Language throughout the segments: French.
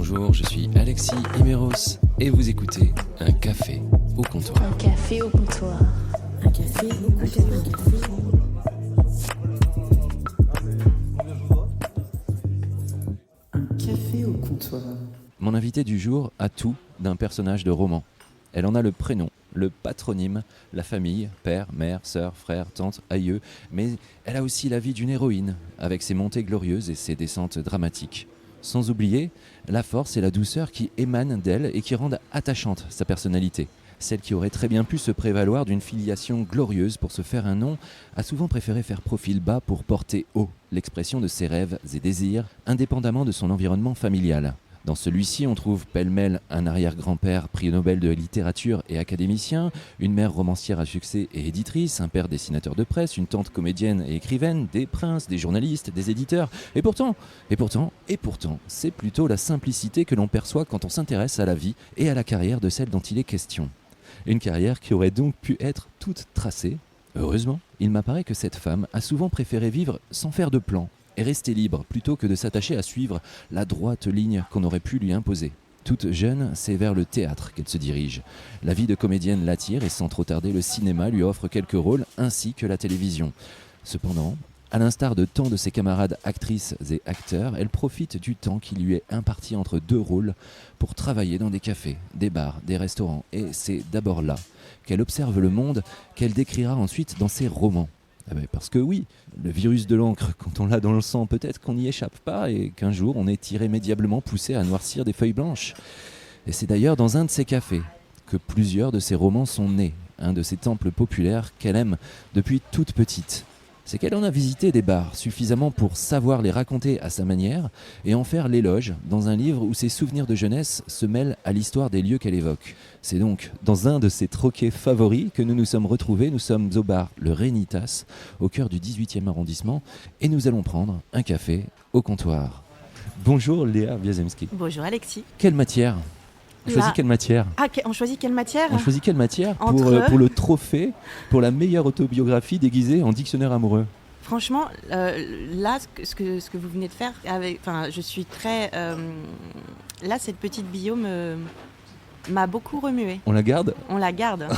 Bonjour, je suis Alexis Emeros et vous écoutez Un café au comptoir. Un café au comptoir. Un café au comptoir. Un café au comptoir. Mon invité du jour a tout d'un personnage de roman. Elle en a le prénom, le patronyme, la famille, père, mère, sœur, frère, tante, aïeux, mais elle a aussi la vie d'une héroïne, avec ses montées glorieuses et ses descentes dramatiques. Sans oublier la force et la douceur qui émanent d'elle et qui rendent attachante sa personnalité. Celle qui aurait très bien pu se prévaloir d'une filiation glorieuse pour se faire un nom, a souvent préféré faire profil bas pour porter haut l'expression de ses rêves et désirs, indépendamment de son environnement familial. Dans celui-ci, on trouve pêle-mêle un arrière-grand-père prix Nobel de littérature et académicien, une mère romancière à succès et éditrice, un père dessinateur de presse, une tante comédienne et écrivaine, des princes, des journalistes, des éditeurs. Et pourtant, c'est plutôt la simplicité que l'on perçoit quand on s'intéresse à la vie et à la carrière de celle dont il est question. Une carrière qui aurait donc pu être toute tracée. Heureusement, il m'apparaît que cette femme a souvent préféré vivre sans faire de plan et rester libre plutôt que de s'attacher à suivre la droite ligne qu'on aurait pu lui imposer. Toute jeune, c'est vers le théâtre qu'elle se dirige. La vie de comédienne l'attire et sans trop tarder, le cinéma lui offre quelques rôles ainsi que la télévision. Cependant, à l'instar de tant de ses camarades actrices et acteurs, elle profite du temps qui lui est imparti entre deux rôles pour travailler dans des cafés, des bars, des restaurants. Et c'est d'abord là qu'elle observe le monde qu'elle décrira ensuite dans ses romans. Parce que oui, le virus de l'encre, quand on l'a dans le sang, peut-être qu'on n'y échappe pas et qu'un jour on est irrémédiablement poussé à noircir des feuilles blanches. Et c'est d'ailleurs dans un de ces cafés que plusieurs de ses romans sont nés, un de ces temples populaires qu'elle aime depuis toute petite. C'est qu'elle en a visité des bars suffisamment pour savoir les raconter à sa manière et en faire l'éloge dans un livre où ses souvenirs de jeunesse se mêlent à l'histoire des lieux qu'elle évoque. C'est donc dans un de ses troquets favoris que nous nous sommes retrouvés. Nous sommes au bar Le Rénitas, au cœur du 18e arrondissement, et nous allons prendre un café au comptoir. Bonjour Léa Wiazemski. Bonjour Alexis. Quelle matière ? On choisit quelle matière ? On choisit quelle matière ? On choisit quelle matière pour le trophée, pour la meilleure autobiographie déguisée en dictionnaire amoureux ? Franchement, là, ce que vous venez de faire, je suis très... là, cette petite bio m'a beaucoup remuée. On la garde ? On la garde.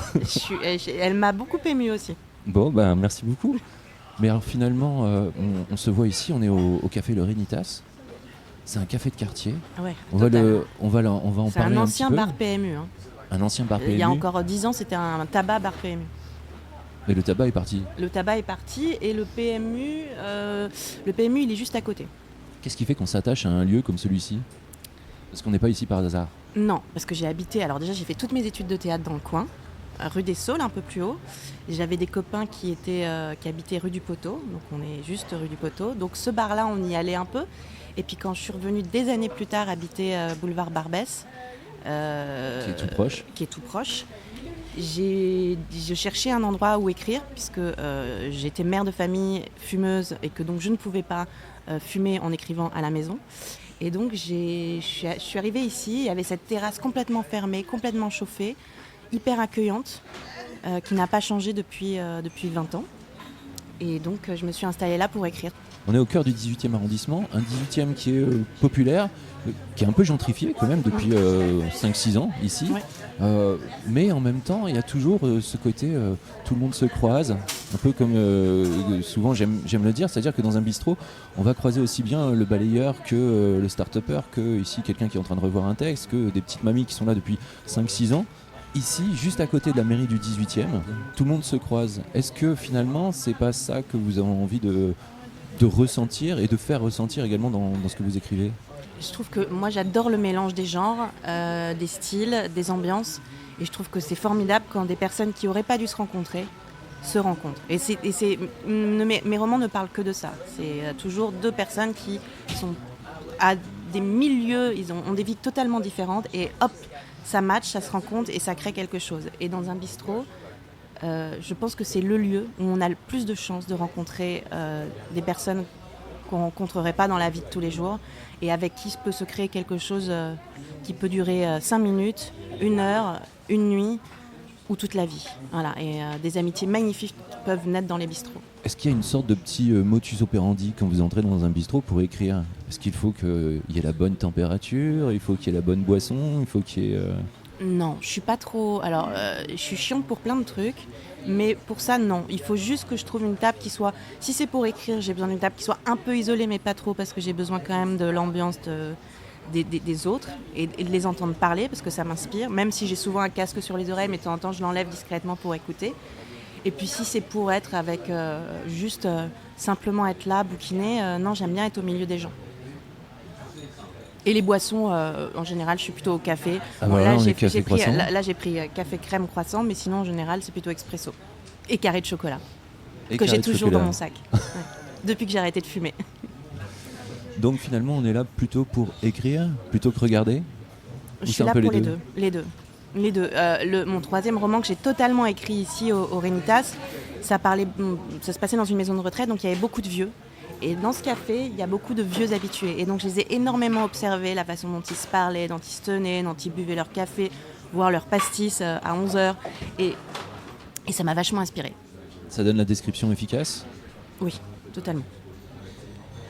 Elle m'a beaucoup émue aussi. Bon, merci beaucoup. Mais alors finalement, on se voit ici, on est au café Le Rénitas. C'est un café de quartier. Ouais, on va en parler un petit peu. C'est un ancien bar PMU. Hein. Un ancien bar PMU. Il y a encore 10 ans, c'était un tabac bar PMU. Mais le tabac est parti. Le tabac est parti et le PMU, il est juste à côté. Qu'est-ce qui fait qu'on s'attache à un lieu comme celui-ci ? Parce qu'on n'est pas ici par hasard. Non, parce que j'ai habité... Alors déjà, j'ai fait toutes mes études de théâtre dans le coin, rue des Saules, un peu plus haut. Et j'avais des copains qui habitaient rue du Poteau, donc on est juste rue du Poteau. Donc ce bar-là, on y allait un peu. Et puis quand je suis revenue des années plus tard habiter boulevard Barbès, qui est tout proche, je cherchais un endroit où écrire puisque j'étais mère de famille, fumeuse et que donc je ne pouvais pas fumer en écrivant à la maison. Et donc je suis arrivée ici, il y avait cette terrasse complètement fermée, complètement chauffée, hyper accueillante, qui n'a pas changé depuis 20 ans. Et donc je me suis installée là pour écrire. On est au cœur du 18e arrondissement, un 18e qui est populaire, qui est un peu gentrifié quand même depuis 5-6 ans ici. Ouais. Mais en même temps, il y a toujours ce côté, tout le monde se croise, un peu comme souvent j'aime le dire, c'est-à-dire que dans un bistrot, on va croiser aussi bien le balayeur que le start-upper, que ici quelqu'un qui est en train de revoir un texte, que des petites mamies qui sont là depuis 5-6 ans. Ici, juste à côté de la mairie du 18e, tout le monde se croise. Est-ce que finalement, c'est pas ça que vous avez envie de ressentir et de faire ressentir également dans ce que vous écrivez ? Je trouve que moi j'adore le mélange des genres, des styles, des ambiances, et je trouve que c'est formidable quand des personnes qui n'auraient pas dû se rencontrer se rencontrent. Mes romans ne parlent que de ça. C'est toujours deux personnes qui sont à des milieux, ils ont des vies totalement différentes et hop, ça match, ça se rencontre et ça crée quelque chose. Et dans un bistrot, je pense que c'est le lieu où on a le plus de chances de rencontrer des personnes qu'on ne rencontrerait pas dans la vie de tous les jours et avec qui peut se créer quelque chose qui peut durer 5 minutes, 1 heure, une nuit ou toute la vie. Voilà. Et des amitiés magnifiques peuvent naître dans les bistrots. est-ce qu'il y a une sorte de petit modus operandi quand vous entrez dans un bistrot pour écrire? Est-ce qu'il faut qu'il y ait la bonne température, il faut qu'il y ait la bonne boisson, il faut qu'il y ait... Non, je suis pas trop. Alors, je suis chiante pour plein de trucs, mais pour ça, non. Il faut juste que je trouve une table qui soit. Si c'est pour écrire, j'ai besoin d'une table qui soit un peu isolée, mais pas trop, parce que j'ai besoin quand même de l'ambiance des autres et de les entendre parler, parce que ça m'inspire. Même si j'ai souvent un casque sur les oreilles, mais de temps en temps, je l'enlève discrètement pour écouter. Et puis, si c'est pour être avec juste simplement être là, bouquiner, non, j'aime bien être au milieu des gens. Et les boissons, en général, je suis plutôt au café. Ah voilà, on est café j'ai pris, croissant. là, j'ai pris café crème croissant, mais sinon, en général, c'est plutôt expresso. Et carré de chocolat, Et que carré j'ai de toujours chocolat. dans mon sac. Ouais. Depuis que j'ai arrêté de fumer. Donc finalement, on est là plutôt pour écrire, plutôt que regarder? Je c'est suis un là peu pour les les deux. Les deux. Mon troisième roman que j'ai totalement écrit ici au Rénitas, ça se passait dans une maison de retraite, donc il y avait beaucoup de vieux. Et dans ce café, il y a beaucoup de vieux habitués. Et donc je les ai énormément observés, la façon dont ils se parlaient, dont ils se tenaient, dont ils buvaient leur café, voire leur pastis à 11h. Et ça m'a vachement inspirée. Ça donne la description efficace? Oui, totalement.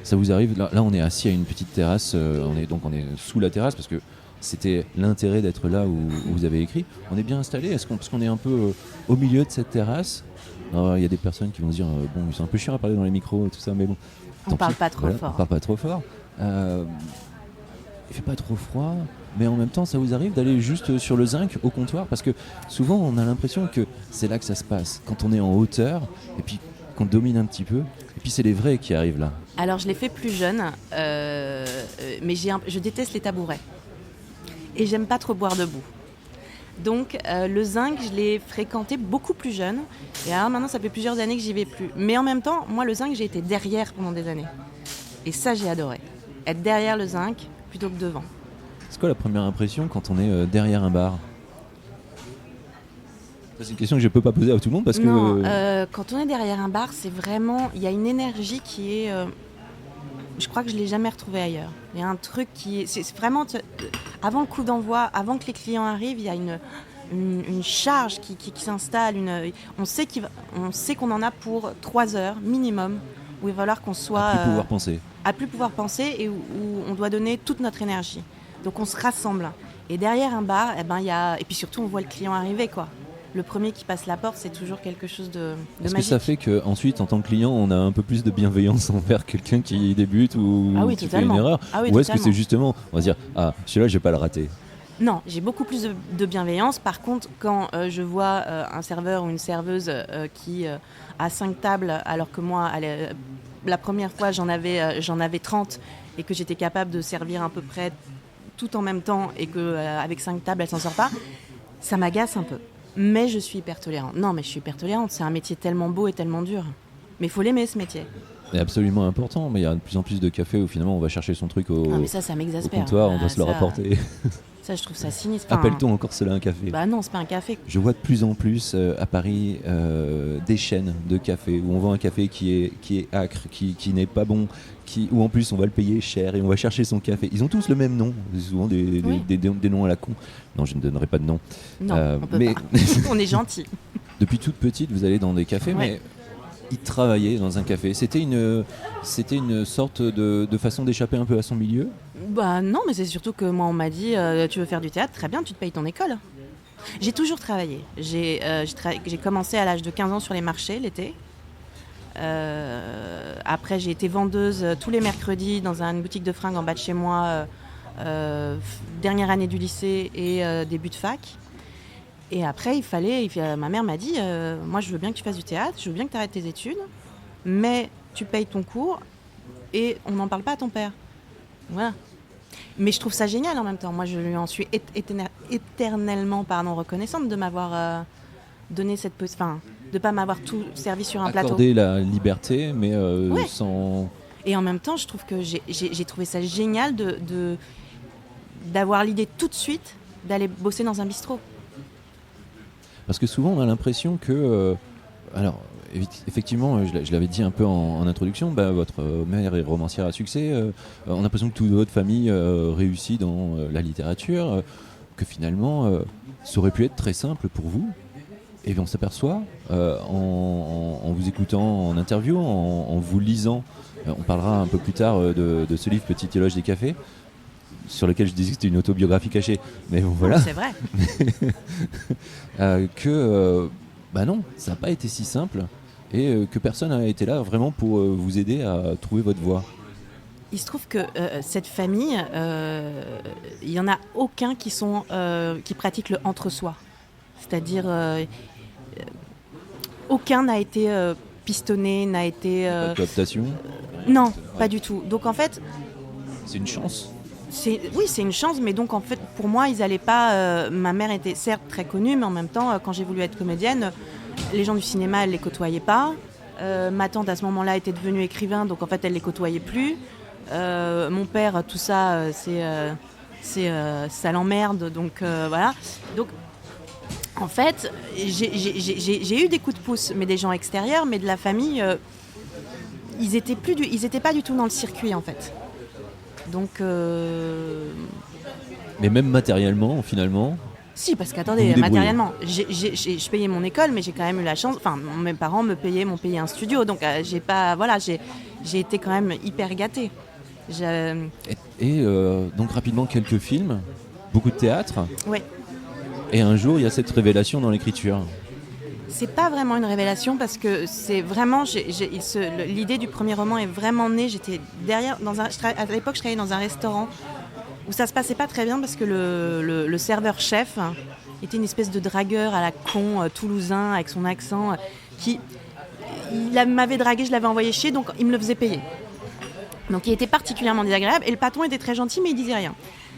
Ça vous arrive, là on est assis à une petite terrasse, on est sous la terrasse parce que c'était l'intérêt d'être là où vous avez écrit. On est bien installé, parce qu'on est un peu au milieu de cette terrasse? Il y a des personnes qui vont se dire bon, c'est un peu chiant à parler dans les micros et tout ça, mais bon. On tant parle pis. pas trop Voilà, fort. On parle pas trop fort. Il fait pas trop froid, mais en même temps, ça vous arrive d'aller juste sur le zinc au comptoir, parce que souvent on a l'impression que c'est là que ça se passe, quand on est en hauteur et puis qu'on domine un petit peu, et puis c'est les vrais qui arrivent là. Alors je l'ai fait plus jeune, mais je déteste les tabourets. Et j'aime pas trop boire debout. Donc le zinc, je l'ai fréquenté beaucoup plus jeune. Et alors maintenant, ça fait plusieurs années que j'y vais plus. Mais en même temps, moi, le zinc, j'ai été derrière pendant des années. Et ça, j'ai adoré. Être derrière le zinc plutôt que devant. C'est quoi la première impression quand on est derrière un bar? Ça, c'est une question que je peux pas poser à tout le monde parce Non, que... quand on est derrière un bar, c'est vraiment... Il y a une énergie qui est... je crois que je ne l'ai jamais retrouvée ailleurs. Il y a un truc qui est... C'est vraiment... Avant le coup d'envoi, avant que les clients arrivent, il y a une charge qui s'installe. On sait qu'on en a pour 3 heures minimum, où il va falloir qu'on soit... À plus pouvoir penser. À plus pouvoir penser et où on doit donner toute notre énergie. Donc on se rassemble. Et derrière un bar, il y a... Et puis surtout, on voit le client arriver, quoi. Le premier qui passe la porte, c'est toujours quelque chose de Est-ce magique. que ça fait qu'ensuite, en tant que client, on a un peu plus de bienveillance envers quelqu'un qui débute ou Ah oui, qui fait une totalement. erreur? Ah oui, ou est-ce que totalement. c'est justement, on va se dire, ah, celui-là, je vais pas le rater? Non, j'ai beaucoup plus de bienveillance. Par contre, quand je vois un serveur ou une serveuse qui a 5 tables, alors que moi, la première fois, j'en avais 30 et que j'étais capable de servir à peu près tout en même temps et qu'avec 5 tables, elle s'en sort pas, ça m'agace un peu. Mais je suis hyper tolérante. Non, mais je suis hyper tolérante. C'est un métier tellement beau et tellement dur. Mais il faut l'aimer, ce métier. C'est absolument important, mais il y a de plus en plus de cafés où finalement on va chercher son truc au Ah, mais ça m'exaspère. comptoir, on doit se le Ça- rapporter. Ça, je trouve ça sinistre. Appelle-t-on encore cela un café? Bah non, c'est pas un café. Je vois de plus en plus à Paris des chaînes de café où on vend un café qui est acre, qui n'est pas bon, où en plus on va le payer cher et on va chercher son café. Ils ont tous le même nom, souvent des noms à la con. Non, je ne donnerai pas de nom. Non, on peut mais pas. On est gentil. depuis toute petite, vous allez dans des cafés, Ouais. mais y travailler dans un café, c'était une sorte de façon d'échapper un peu à son milieu. Bah non, mais c'est surtout que moi on m'a dit tu veux faire du théâtre, très bien, tu te payes ton école. J'ai toujours travaillé. J'ai commencé à l'âge de 15 ans sur les marchés l'été. Après j'ai été vendeuse tous les mercredis dans une boutique de fringues en bas de chez moi, dernière année du lycée et début de fac. Et après ma mère m'a dit moi je veux bien que tu fasses du théâtre, je veux bien que tu arrêtes tes études, mais tu payes ton cours et on n'en parle pas à ton père. Voilà. Mais je trouve ça génial en même temps. Moi, je lui en suis éternellement reconnaissante de m'avoir donné cette de ne pas m'avoir tout servi sur un plateau. Accorder la liberté, mais Ouais. sans... Et en même temps, je trouve que j'ai trouvé ça génial d'avoir l'idée tout de suite d'aller bosser dans un bistrot. Parce que souvent, on a l'impression que... alors, effectivement, je l'avais dit un peu en introduction, votre mère est romancière à succès, on a l'impression que toute votre famille réussit dans la littérature, que finalement, ça aurait pu être très simple pour vous. Et bien on s'aperçoit, en vous écoutant en interview, en vous lisant, on parlera un peu plus tard de ce livre Petite éloge des cafés, sur lequel je disais que c'était une autobiographie cachée, mais bon, voilà. C'est vrai. Bah non, ça n'a pas été si simple, et que personne n'a été là vraiment pour vous aider à trouver votre voie. Il se trouve que cette famille, il n'y en a aucun qui pratiquent le entre-soi. C'est-à-dire, aucun n'a été pistonné, n'a été... Pas de cooptation. Non, pas du tout. Donc en fait... C'est une chance. Oui, c'est une chance, mais donc en fait, pour moi, ils n'allaient pas... ma mère était certes très connue, mais en même temps, quand j'ai voulu être comédienne, les gens du cinéma, elle ne les côtoyait pas. Ma tante, à ce moment-là, était devenue écrivain, donc en fait, elle ne les côtoyait plus. Mon père, tout ça, ça l'emmerde, donc voilà. Donc, en fait, j'ai eu des coups de pouce, mais des gens extérieurs, mais de la famille, ils étaient pas du tout dans le circuit, en fait. Donc... Mais même matériellement, finalement. Si, parce qu'attendez, matériellement, je payais mon école, mais j'ai quand même eu la chance. Enfin, mes parents m'ont payé un studio, donc j'ai été quand même hyper gâtée. Donc rapidement quelques films, beaucoup de théâtre. Oui. Et un jour, il y a cette révélation dans l'écriture. C'est pas vraiment une révélation parce que c'est vraiment l'idée du premier roman est vraiment née. J'étais derrière à l'époque, je travaillais dans un restaurant où ça se passait pas très bien parce que le serveur chef était une espèce de dragueur à la con toulousain avec son accent m'avait dragué, je l'avais envoyé chier, donc il me le faisait payer. Donc il était particulièrement désagréable et le patron était très gentil mais il disait rien.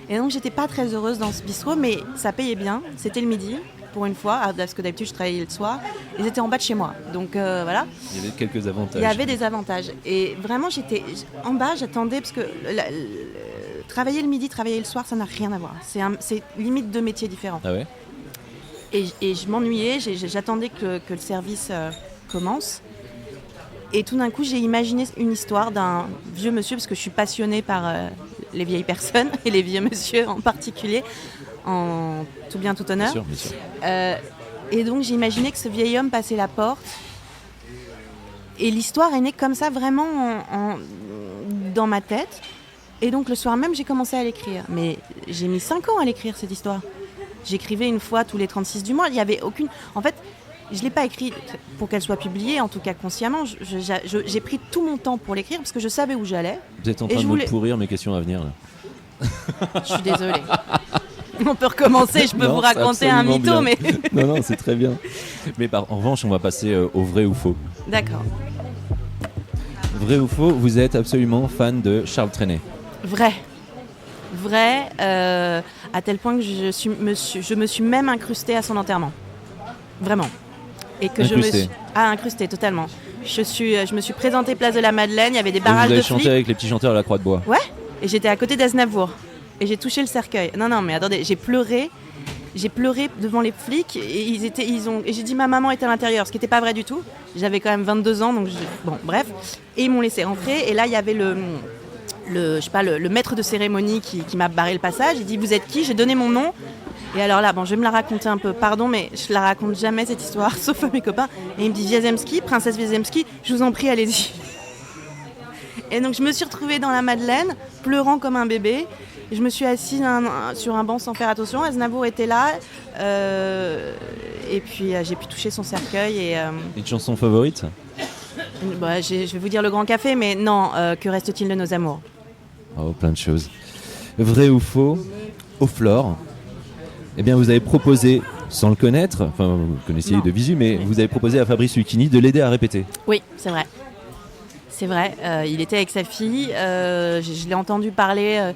Et donc j'étais pas très heureuse dans ce bistrot, mais ça payait bien. C'était le midi pour une fois, parce que d'habitude je travaillais le soir. Ils étaient en bas de chez moi, donc voilà. Il y avait quelques avantages. Il y avait des avantages. Et vraiment j'étais en bas, j'attendais parce que travailler le midi, travailler le soir, ça n'a rien à voir. C'est limite deux métiers différents. Ah ouais. Et je m'ennuyais, j'attendais que le service commence. Et tout d'un coup, j'ai imaginé une histoire d'un vieux monsieur, parce que je suis passionnée par les vieilles personnes, et les vieux monsieur en particulier, en tout bien, tout honneur. Bien sûr. Et donc, j'ai imaginé que ce vieil homme passait la porte. Et l'histoire est née comme ça, vraiment dans ma tête. Et donc, le soir même, j'ai commencé à l'écrire. Mais j'ai mis 5 ans à l'écrire, cette histoire. J'écrivais une fois tous les 36 du mois. Il n'y avait aucune... En fait... Je ne l'ai pas écrit pour qu'elle soit publiée, en tout cas consciemment. J'ai pris tout mon temps pour l'écrire parce que je savais où j'allais. Vous êtes en train de me pourrir mes questions à venir là. Je suis désolée. On peut recommencer, je peux vous raconter un mytho, bien. Mais... non, c'est très bien. Mais en revanche, on va passer au vrai ou faux. D'accord. Vrai ou faux, vous êtes absolument fan de Charles Trenet? Vrai, à tel point que je me suis même incrustée à son enterrement. Vraiment. Et que incrustée totalement. Je me suis présentée place de la Madeleine, il y avait des barrages de flics. Vous avez chanté avec les petits chanteurs à la Croix de Bois. Ouais, et j'étais à côté d'Aznavour. Et j'ai touché le cercueil. Non, mais attendez, j'ai pleuré devant les flics et et j'ai dit ma maman était à l'intérieur, ce qui n'était pas vrai du tout. J'avais quand même 22 ans, donc bon, bref. Et ils m'ont laissé rentrer et là il y avait le maître de cérémonie qui m'a barré le passage. Il dit vous êtes qui? J'ai donné mon nom. Et alors là, bon, je vais me la raconter un peu, pardon, mais je la raconte jamais cette histoire, sauf à mes copains. Et il me dit Wiazemski, princesse Wiazemski, je vous en prie, allez-y. Et donc je me suis retrouvée dans la Madeleine, pleurant comme un bébé. Je me suis assise sur un banc sans faire attention. Aznavour était là, et puis j'ai pu toucher son cercueil. Une chanson favorite? Je vais vous dire Le Grand Café, mais non, que reste-t-il de nos amours? Oh, plein de choses. Vrai ou faux, au Flore, eh bien, vous avez proposé, sans le connaître, enfin, vous connaissiez de visu, mais vous avez proposé à Fabrice Lucchini de l'aider à répéter. Oui, c'est vrai. C'est vrai. Il était avec sa fille. Je l'ai entendu parler.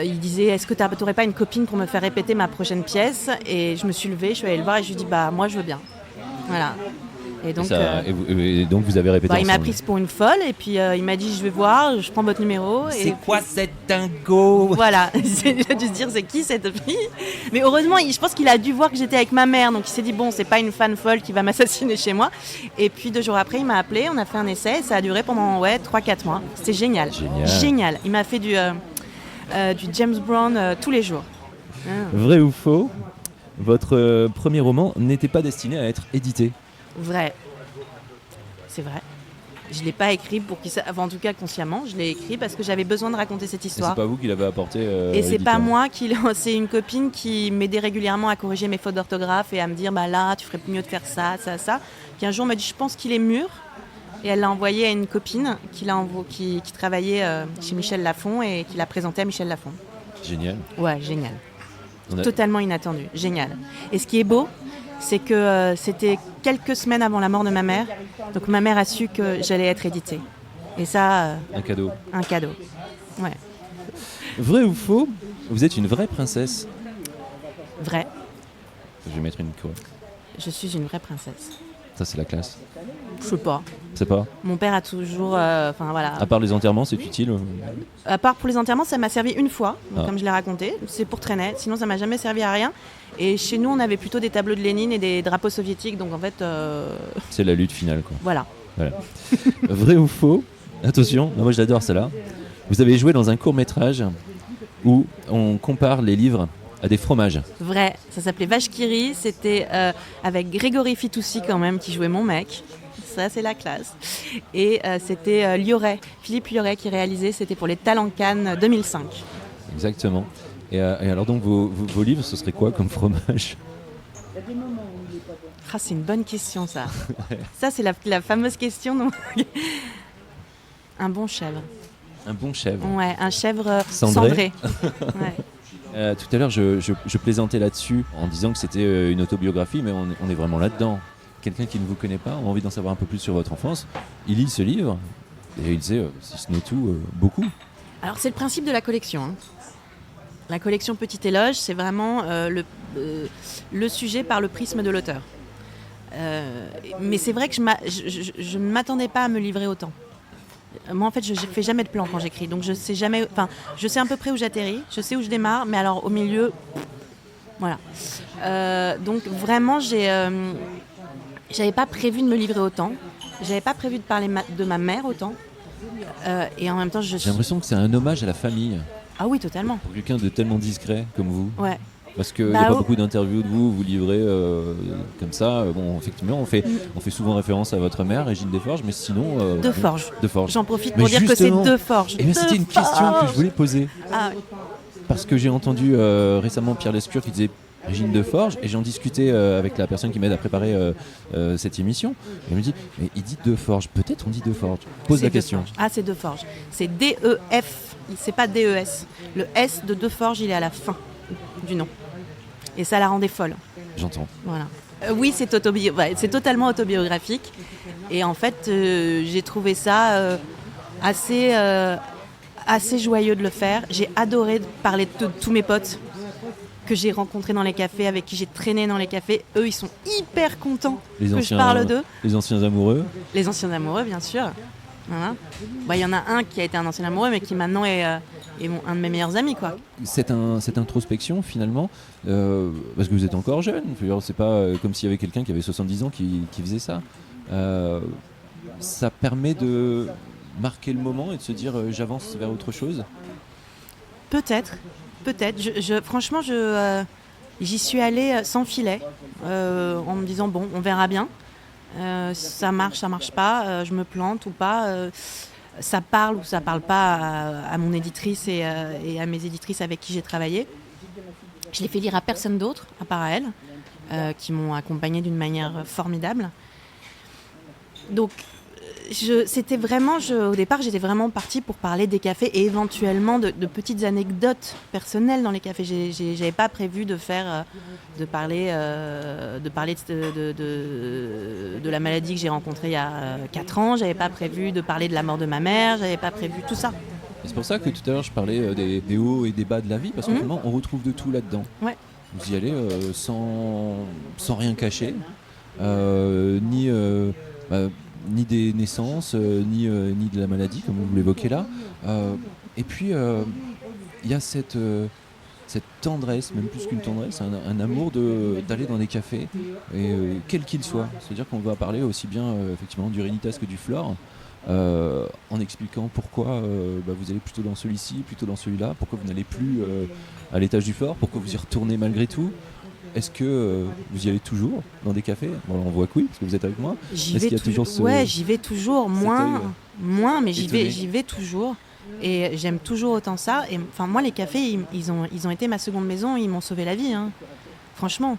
Il disait, est-ce que tu n'aurais pas une copine pour me faire répéter ma prochaine pièce? Et je me suis levée, je suis allée le voir et je lui ai dit, moi, je veux bien. Voilà. Et donc, et donc vous avez répété il m'a prise pour une folle et puis il m'a dit je vais voir, je prends votre numéro. C'est quoi cette dingo? Voilà, il a dû se dire c'est qui cette fille? Mais heureusement, je pense qu'il a dû voir que j'étais avec ma mère, donc il s'est dit bon c'est pas une fan folle qui va m'assassiner chez moi. Et puis 2 jours après il m'a appelé, on a fait un essai, et ça a duré pendant 3-4 mois. C'était génial. Génial. Il m'a fait du James Brown tous les jours. Vrai ou faux? votre premier roman n'était pas destiné à être édité. Vrai. C'est vrai. Je ne l'ai pas écrit pour qu'il en tout cas consciemment, je l'ai écrit parce que j'avais besoin de raconter cette Et histoire. c'est pas vous qui l'avez apporté Et c'est pas l'éditeur. moi c'est une copine qui m'aidait régulièrement à corriger mes fautes d'orthographe et à me dire bah là tu ferais mieux de faire ça, qui un jour m'a dit je pense qu'il est mûr et elle l'a envoyé à une copine qui travaillait chez Michel Lafon et qui l'a présenté à Michel Lafon. Génial. Ouais, génial. On a- Totalement inattendu, génial. Et ce qui est beau, c'est que c'était quelques semaines avant la mort de ma mère, donc ma mère a su que j'allais être éditée. Et ça, Un cadeau. un cadeau. Ouais, Vrai ou faux, vous êtes une vraie princesse. vrai. Je vais mettre une couronne. Je suis une vraie princesse. Ça, c'est la classe. Je sais pas. C'est pas. Mon père a toujours, voilà. À part les enterrements, c'est utile. À part pour les enterrements, ça m'a servi une fois, donc Ah. comme je l'ai raconté. C'est pour traîner. Sinon, ça m'a jamais servi à rien. Et chez nous, on avait plutôt des tableaux de Lénine et des drapeaux soviétiques, donc en fait, C'est la lutte finale, quoi. voilà. Vrai ou faux? Attention, moi j'adore celle-là. Vous avez joué dans un court-métrage où on compare les livres à des fromages. Vrai. Ça s'appelait Vache qui rit. C'était avec Grégory Fitoussi quand même qui jouait mon mec. Ça, c'est la classe. Et c'était Philippe Lioré qui réalisait. C'était pour les Talents Cannes 2005. Exactement. Et alors donc vos livres, ce serait quoi comme fromage? Ah, c'est une bonne question ça. Ça, c'est la fameuse question. Un bon chèvre. Un bon chèvre. Ouais, un chèvre Cendré. cendré. Ouais. Tout à l'heure, je plaisantais là-dessus en disant que c'était une autobiographie, mais on est vraiment là-dedans. Quelqu'un qui ne vous connaît pas, a envie d'en savoir un peu plus sur votre enfance, il lit ce livre et il sait, si ce n'est tout, beaucoup. Alors, c'est le principe de la collection. Hein. La collection Petit Éloge, c'est vraiment le sujet par le prisme de l'auteur. Mais c'est vrai que je ne m'attendais pas à me livrer autant. Moi, en fait, je ne fais jamais de plan quand j'écris. Donc, je sais jamais. Enfin, je sais à peu près où j'atterris, je sais où je démarre, mais alors au milieu, voilà. Donc, vraiment, j'avais pas prévu de me livrer autant. J'avais pas prévu de parler de ma mère autant. Et en même temps, J'ai l'impression que c'est un hommage à la famille, Ah oui, totalement. pour quelqu'un de tellement discret comme vous. Ouais. Parce qu'il n'y Bah, a pas oh. beaucoup d'interviews de vous livrez comme ça. Bon, effectivement, on fait souvent référence à votre mère, Régine Desforges, mais sinon... Deforges. Deforges. J'en profite Mais pour dire que c'est justement, Deforges. Eh bien, c'était une question que je voulais poser. Ah, Parce que j'ai entendu récemment Pierre Lescure qui disait Régine Deforges, et j'en discutais avec la personne qui m'aide à préparer cette émission. Et elle me dit, mais il dit Deforges, peut-être on dit Deforges. Pose c'est la question. Deforges. Ah, c'est Deforges. C'est D-E-F, c'est pas D-E-S. Le S de Deforges, il est à la fin du nom. Et ça la rendait folle. J'entends. Voilà. Oui, c'est c'est totalement autobiographique. Et en fait, j'ai trouvé ça assez joyeux de le faire. J'ai adoré parler de tous mes potes que j'ai rencontrés dans les cafés, avec qui j'ai traîné dans les cafés. Eux, ils sont hyper contents que je parle d'eux. Les anciens amoureux. Les anciens amoureux, bien sûr. Voilà. Bah, y en a un qui a été un ancien amoureux, mais qui maintenant est un de mes meilleurs amis, quoi. Cette introspection, finalement, parce que vous êtes encore jeune, je veux dire, c'est pas comme s'il y avait quelqu'un qui avait 70 ans qui faisait ça. Ça permet de marquer le moment et de se dire j'avance vers autre chose. Peut-être. Franchement, j'y suis allée sans filet, en me disant bon, on verra bien. Ça marche pas, je me plante ou pas. Ça parle ou ça parle pas à mon éditrice et à mes éditrices avec qui j'ai travaillé. Je l'ai fait lire à personne d'autre, à part à elles, qui m'ont accompagnée d'une manière formidable. Donc, au départ, j'étais vraiment partie pour parler des cafés et éventuellement de petites anecdotes personnelles dans les cafés. J'avais pas prévu de parler de la maladie que j'ai rencontrée il y a 4 ans. J'avais pas prévu de parler de la mort de ma mère. J'avais pas prévu tout ça. Et c'est pour ça que tout à l'heure je parlais des hauts et des bas de la vie, parce que finalement on retrouve de tout là-dedans. Ouais. Vous y allez sans rien cacher, ni des naissances, ni de la maladie, comme vous l'évoquez là. Et puis, il y a cette tendresse, même plus qu'une tendresse, un amour d'aller dans des cafés, et quel qu'il soit. C'est-à-dire qu'on va parler aussi bien effectivement du Rénitas que du Flore, en expliquant pourquoi vous allez plutôt dans celui-ci, plutôt dans celui-là, pourquoi vous n'allez plus à l'étage du Flore, pourquoi vous y retournez malgré tout. est-ce que vous y allez toujours dans des cafés? Bon, on voit que oui, parce que vous êtes avec moi. J'y Est-ce vais qu'il y a toujours ce... Ouais, j'y vais toujours. Moins, œil, mais j'y étonné. vais toujours. Et j'aime toujours autant ça. Et enfin, moi, les cafés, ils ont été ma seconde maison. Ils m'ont sauvé la vie. Hein. Franchement,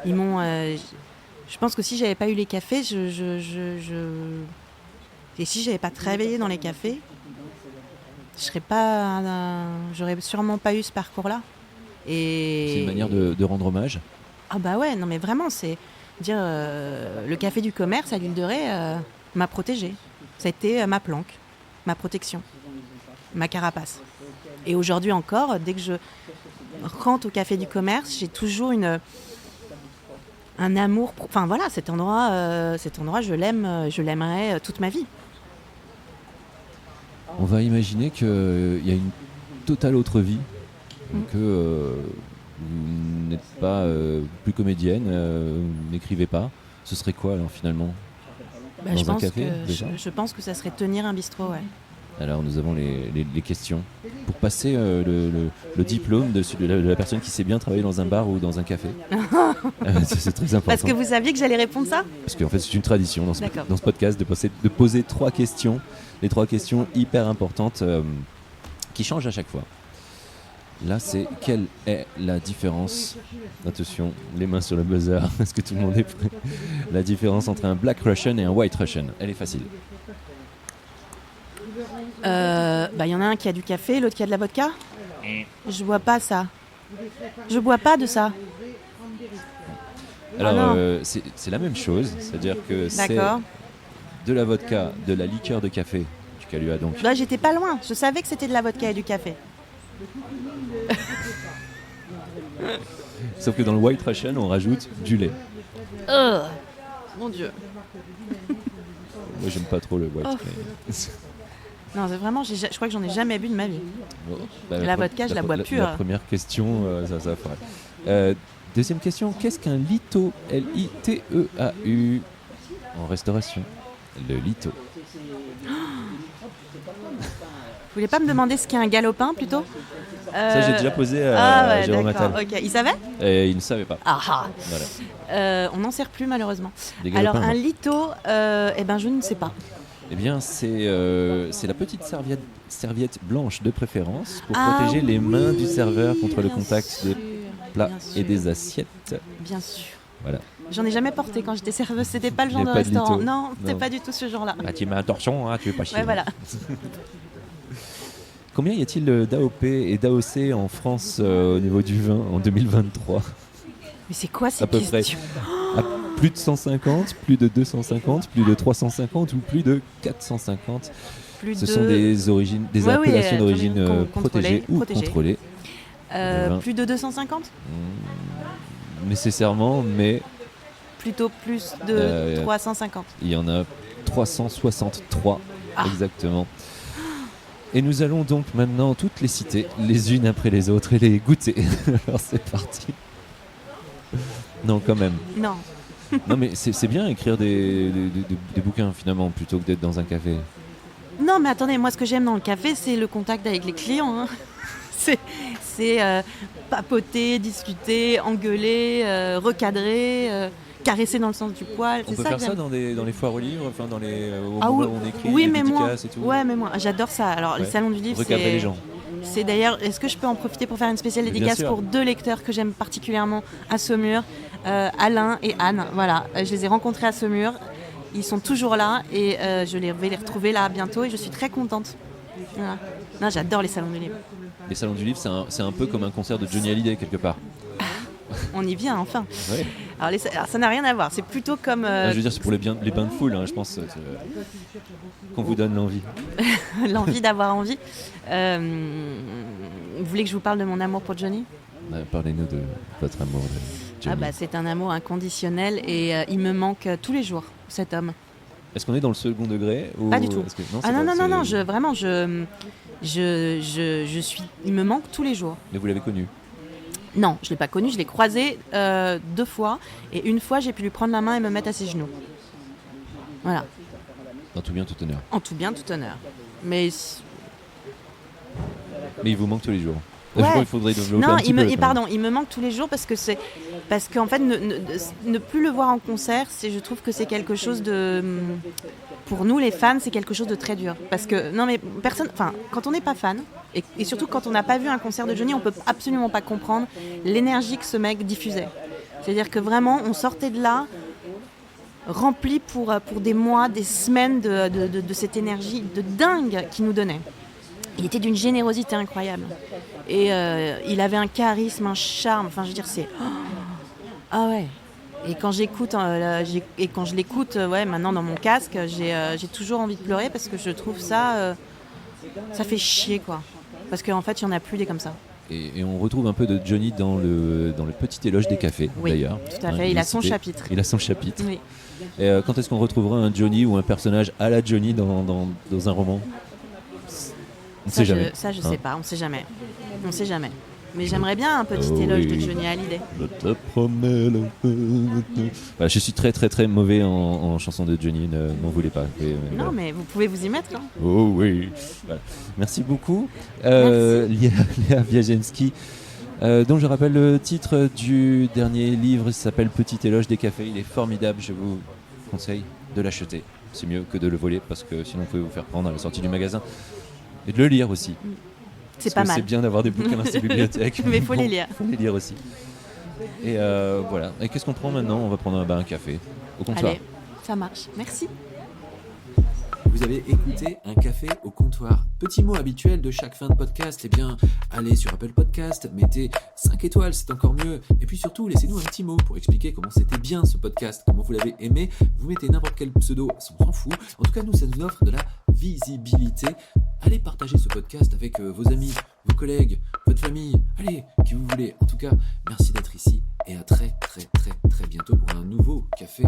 ils m'ont. Je pense que si j'avais pas eu les cafés, et si j'avais pas travaillé dans les cafés, j'aurais sûrement pas eu ce parcours-là. Et C'est une manière de rendre hommage. ah bah ouais, non mais vraiment, c'est dire le café du commerce à l'île de Ré m'a protégée. Ça a été ma planque, ma protection, ma carapace. Et aujourd'hui encore, dès que je rentre au café du commerce, j'ai toujours un amour. Enfin voilà, cet endroit, je l'aimerais toute ma vie. On va imaginer qu'il y a une totale autre vie, que vous n'êtes pas plus comédienne, vous n'écrivez pas. Ce serait quoi alors finalement? Bah, Dans je un pense café, que déjà je pense que ça serait tenir un bistrot, ouais. Alors nous avons les questions. Pour passer le diplôme de la personne qui sait bien travailler dans un bar ou dans un café. C'est très important. Parce que vous saviez que j'allais répondre ça? Parce qu'en fait c'est une tradition dans ce D'accord. podcast de poser 3 questions. Les 3 questions hyper importantes qui changent à chaque fois. Là c'est quelle est la différence? Attention, les mains sur le buzzer. Est-ce que tout le monde est prêt? La différence entre un Black Russian et un White Russian. Elle est facile. Bah, y en a un qui a du café, l'autre qui a de la vodka. Je bois pas ça. Je bois pas de ça. Alors non. c'est la même chose, c'est-à-dire que c'est D'accord. de la vodka, de la liqueur de café du Kahlua donc. Là, j'étais pas loin. Je savais que c'était de la vodka et du café. Sauf que dans le White Russian on rajoute du lait. Mon Dieu. Moi j'aime pas trop le white. Oh. Mais... Non, c'est vraiment, je crois que j'en ai jamais bu de ma vie. Bon, bah, La vodka, je la bois pure. La première question, ça fera. Deuxième question, qu'est-ce qu'un litho? L-I-T-E-A-U en restauration. Le litho. Vous voulez pas me demander ce qu'est un galopin plutôt? Ça j'ai déjà posé à ouais, Jérôme d'accord. Attal. Ok, il savait? Et il ne savait pas. Ah Voilà. On n'en sert plus malheureusement. Des galopins, Alors un non. litho, je ne sais pas. Eh bien, c'est la petite serviette blanche de préférence pour Ah protéger les mains oui, du serveur contre le bien contact sûr, des plats bien et sûr. des assiettes. Bien sûr. Voilà. J'en ai jamais porté quand j'étais serveuse. C'était pas le Il y genre a de pas de restaurant. litho. Non, c'était Non. pas du tout ce genre-là. Ah, tu mets un torchon, hein, tu veux pas chier. Ouais, voilà. Combien y a-t-il d'AOP et d'AOC en France au niveau du vin en 2023? Mais c'est quoi ces À peu près. questions? Plus de 150, plus de 250, plus de 350 ou plus de 450? Plus Ce de... sont des Ouais, oui, appellations d'origine d'origine protégée ou protégée. contrôlée. Plus de 250? Nécessairement, mais Plutôt plus de 350. 350. il y en a 363 Ah. exactement. Et nous allons donc maintenant toutes les citer, les unes après les autres, et les goûter. Alors c'est parti. Non, quand même. Non. Non, mais c'est bien écrire des bouquins finalement, plutôt que d'être dans un café. Non, mais attendez, moi ce que j'aime dans le café, c'est le contact avec les clients. Hein. C'est papoter, discuter, engueuler, recadrer, caresser dans le sens du poil. On C'est peut ça faire que ça j'aime. dans les foires aux livres, enfin au Ah moment oui, où on écrit oui, les mais moi, dédicaces et tout. ouais, mais moi, j'adore ça. Alors, les Ouais. salons du livre, Recadrer les gens. c'est d'ailleurs. Est-ce que je peux en profiter pour faire une spéciale Mais bien dédicace sûr. pour 2 lecteurs que j'aime particulièrement à Saumur, Alain et Anne. Voilà, je les ai rencontrés à Saumur. Ils sont toujours là et vais les retrouver là bientôt et je suis très contente. Voilà. Non, j'adore les salons du livre. Les salons du livre, c'est un peu comme un concert de Johnny Hallyday quelque part. On y vient enfin. Ouais. Alors, ça n'a rien à voir. C'est plutôt comme Non, je veux dire, c'est pour les bains de foule, hein, je pense, qu'on vous donne l'envie. l'envie d'avoir envie. Vous voulez que je vous parle de mon amour pour Johnny? Parlez-nous de votre amour de Johnny. Ah bah, c'est un amour inconditionnel et il me manque tous les jours, cet homme. Est-ce qu'on est dans le second degré ou... Pas du tout. est-ce que- non, Ah c'est non, pas- non, non, c'est- non, je suis... Il me manque tous les jours. Mais vous l'avez connu. Non, je ne l'ai pas connu, je l'ai croisé 2 fois. Et une fois, j'ai pu lui prendre la main et me mettre à ses genoux. Voilà, En tout bien, tout honneur. en tout bien, tout honneur. Mais Mais il vous manque tous les jours. Je crois Ouais. qu'il faudrait développer Non, un petit peu. il me manque tous les jours parce qu'en fait ne plus le voir en concert, je trouve que c'est quelque chose de, pour nous les fans, c'est quelque chose de très dur parce que non mais quand on n'est pas fan et surtout quand on n'a pas vu un concert de Johnny, on peut absolument pas comprendre l'énergie que ce mec diffusait. C'est-à-dire que vraiment on sortait de là rempli pour des mois, des semaines de cette énergie de dingue qu'il nous donnait. Il était d'une générosité incroyable. Et il avait un charisme, un charme. Enfin, je veux dire, c'est... Ah ouais. Et quand je l'écoute, maintenant dans mon casque, j'ai toujours envie de pleurer parce que je trouve ça fait chier, quoi. Parce qu'en fait, il n'y en a plus des comme ça. Et on retrouve un peu de Johnny dans le petit éloge des cafés, Oui, d'ailleurs. tout à fait. Il a son cité. chapitre. Il a son chapitre. Oui. Et quand est-ce qu'on retrouvera un Johnny ou un personnage à la Johnny dans un roman ? On ne sait jamais. Je sais pas, on sait jamais. On sait jamais. Mais j'aimerais bien un petit Oh éloge oui. de Johnny Hallyday. Je te promets Voilà, je suis très très très mauvais en chansons de Johnny, ne m'en voulez pas. Non, mais vous pouvez vous y mettre, hein. Oh oui. Voilà. Merci beaucoup. Merci. Léa Wiajenski, dont je rappelle le titre du dernier livre, il s'appelle Petit éloge des cafés. Il est formidable, je vous conseille de l'acheter. C'est mieux que de le voler parce que sinon vous pouvez vous faire prendre à la sortie du magasin. Et de le lire aussi. C'est Parce pas que mal. C'est bien d'avoir des bouquins dans ses bibliothèques. Mais faut les lire. Faut les lire aussi. Et voilà. Et qu'est-ce qu'on prend maintenant ? On va prendre un café au comptoir. Allez, ça marche. Merci. Vous avez écouté Un café au comptoir. Petit mot habituel de chaque fin de podcast, eh bien, allez sur Apple Podcast, mettez 5 étoiles, c'est encore mieux. Et puis surtout, laissez-nous un petit mot pour expliquer comment c'était bien ce podcast, comment vous l'avez aimé. Vous mettez n'importe quel pseudo, on s'en fout. En tout cas, nous, ça nous offre de la visibilité. Allez partager ce podcast avec vos amis, vos collègues, votre famille, allez, qui vous voulez. En tout cas, merci d'être ici et à très très très très bientôt pour un nouveau café.